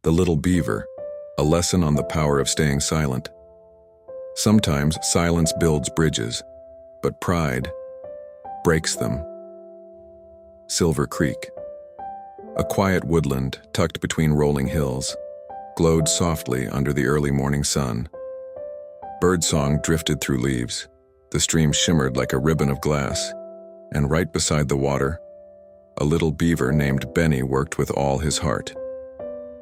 The Little Beaver, a lesson on the power of staying silent. Sometimes silence builds bridges, but pride breaks them. Silver Creek. A quiet woodland tucked between rolling hills, glowed softly under the early morning sun. Birdsong drifted through leaves. The stream shimmered like a ribbon of glass, and right beside the water, a little beaver named Benny worked with all his heart.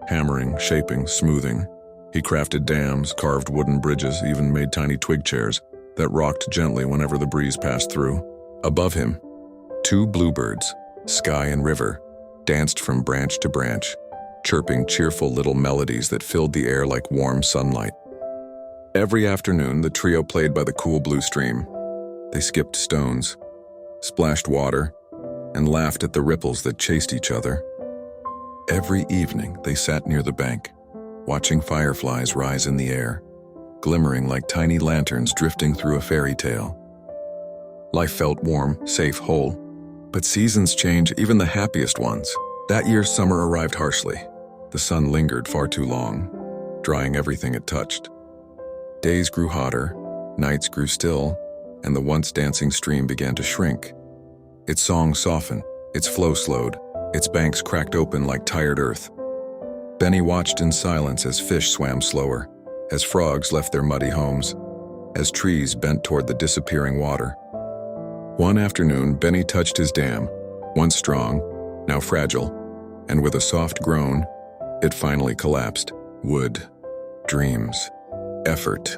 Hammering, shaping, smoothing, he crafted dams, carved wooden bridges, even made tiny twig chairs that rocked gently whenever the breeze passed through. Above him, two bluebirds, Sky and River, danced from branch to branch, chirping cheerful little melodies that filled the air like warm sunlight. Every afternoon, the trio played by the cool blue stream. They skipped stones, splashed water, and laughed at the ripples that chased each other. Every evening, they sat near the bank, watching fireflies rise in the air, glimmering like tiny lanterns drifting through a fairy tale. Life felt warm, safe, whole. But seasons change, even the happiest ones. That year's summer arrived harshly. The sun lingered far too long, drying everything it touched. Days grew hotter, nights grew still, and the once dancing stream began to shrink. Its song softened, its flow slowed, its banks cracked open like tired earth. Benny watched in silence as fish swam slower, as frogs left their muddy homes, as trees bent toward the disappearing water. One afternoon, Benny touched his dam, once strong, now fragile, and with a soft groan, it finally collapsed. Wood, dreams, effort,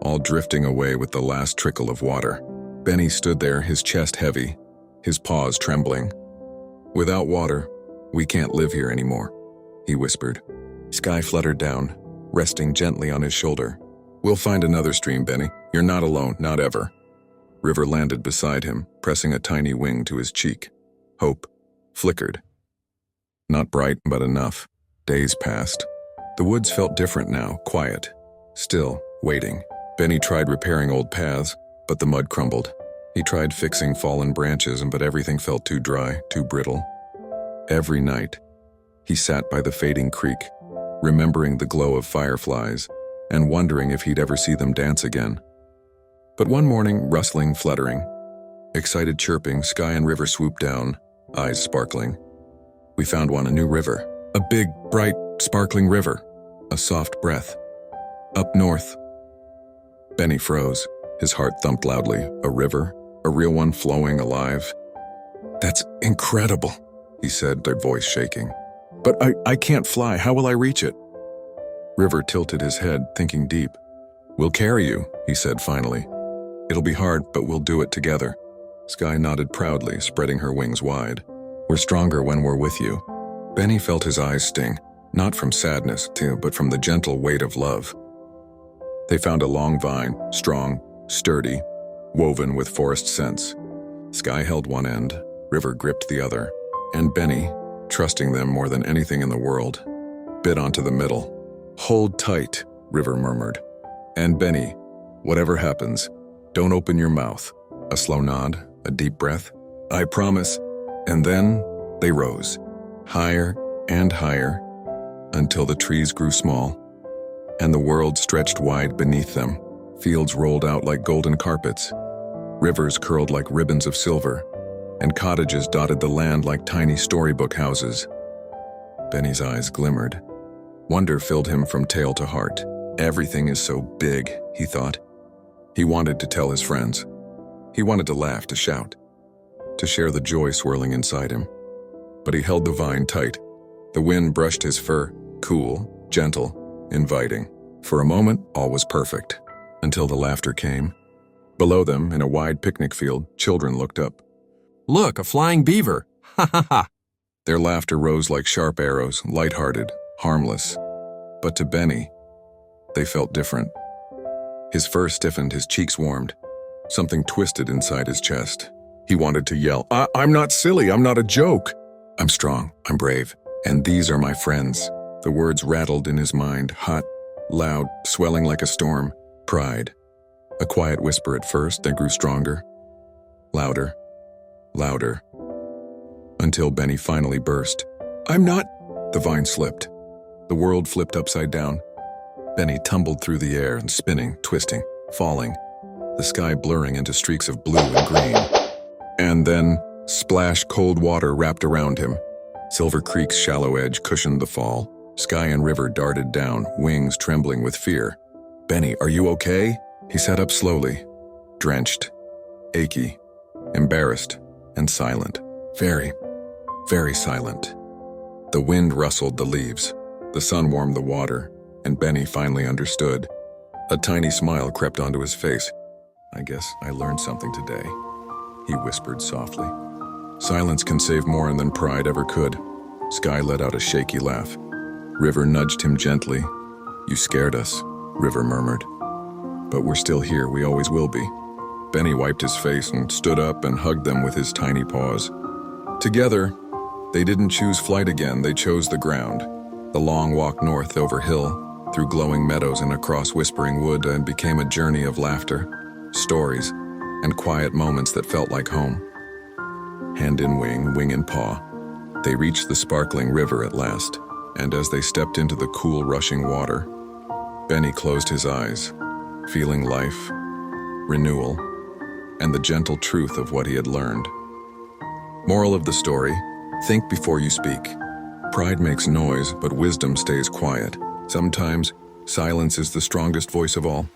all drifting away with the last trickle of water. Benny stood there, his chest heavy, his paws trembling. "Without water, we can't live here anymore," he whispered. Sky fluttered down, resting gently on his shoulder. "We'll find another stream, Benny. You're not alone, not ever." River landed beside him, pressing a tiny wing to his cheek. Hope flickered. Not bright, but enough. Days passed. The woods felt different now, quiet, still, waiting. Benny tried repairing old paths, but the mud crumbled. He tried fixing fallen branches, but everything felt too dry, too brittle. Every night, he sat by the fading creek, remembering the glow of fireflies and wondering if he'd ever see them dance again. But one morning, rustling, fluttering, excited chirping, Sky and River swooped down, eyes sparkling. "We found one, a new river. A big, bright, sparkling river. A soft breath. Up north." Benny froze. His heart thumped loudly. A river? A real one, flowing, alive? "That's incredible," he said, their voice shaking. "But I can't fly. How will I reach it?" River tilted his head, thinking deep. "We'll carry you," he said finally. "It'll be hard, but we'll do it together." Sky nodded proudly, spreading her wings wide. "We're stronger when we're with you." Benny felt his eyes sting, not from sadness, but from the gentle weight of love. They found a long vine, strong, sturdy, woven with forest scents. Sky held one end, River gripped the other, and Benny, trusting them more than anything in the world, bit onto the middle. "Hold tight," River murmured. "And Benny, whatever happens, don't open your mouth." A slow nod, a deep breath. "I promise." And then they rose, higher and higher, until the trees grew small, and the world stretched wide beneath them. Fields rolled out like golden carpets. Rivers curled like ribbons of silver, and cottages dotted the land like tiny storybook houses. Benny's eyes glimmered. Wonder filled him from tail to heart. Everything is so big, he thought. He wanted to tell his friends. He wanted to laugh, to shout, to share the joy swirling inside him. But he held the vine tight. The wind brushed his fur, cool, gentle, inviting. For a moment, all was perfect, until the laughter came. Below them, in a wide picnic field, children looked up. "Look, a flying beaver! Ha ha ha!" Their laughter rose like sharp arrows, lighthearted, harmless. But to Benny, they felt different. His fur stiffened, his cheeks warmed. Something twisted inside his chest. He wanted to yell, I'm not silly, I'm not a joke. I'm strong, I'm brave, and these are my friends." The words rattled in his mind, hot, loud, swelling like a storm. Pride. A quiet whisper at first, then grew stronger. Louder. Louder. Until Benny finally burst. "I'm not—" The vine slipped. The world flipped upside down. Benny tumbled through the air and spinning, twisting, falling, the sky blurring into streaks of blue and green. And then, splash cold water wrapped around him. Silver Creek's shallow edge cushioned the fall. Sky and river darted down, wings trembling with fear. "Benny, are you okay?" He sat up slowly, drenched, achy, embarrassed, and silent. Very, very silent. The wind rustled the leaves. The sun warmed the water, and Benny finally understood. A tiny smile crept onto his face. "I guess I learned something today," he whispered softly. Silence can save more than pride ever could. Sky let out a shaky laugh. River nudged him gently. "You scared us," River murmured. "But we're still here, we always will be." Benny wiped his face and stood up and hugged them with his tiny paws. Together, they didn't choose flight again, they chose the ground. The long walk north over hill, through glowing meadows and across whispering wood, and became a journey of laughter, stories, and quiet moments that felt like home. Hand in wing, wing in paw, they reached the sparkling river at last, and as they stepped into the cool, rushing water, Benny closed his eyes, feeling life, renewal, and the gentle truth of what he had learned. Moral of the story: think before you speak. Pride makes noise, but wisdom stays quiet. Sometimes, silence is the strongest voice of all.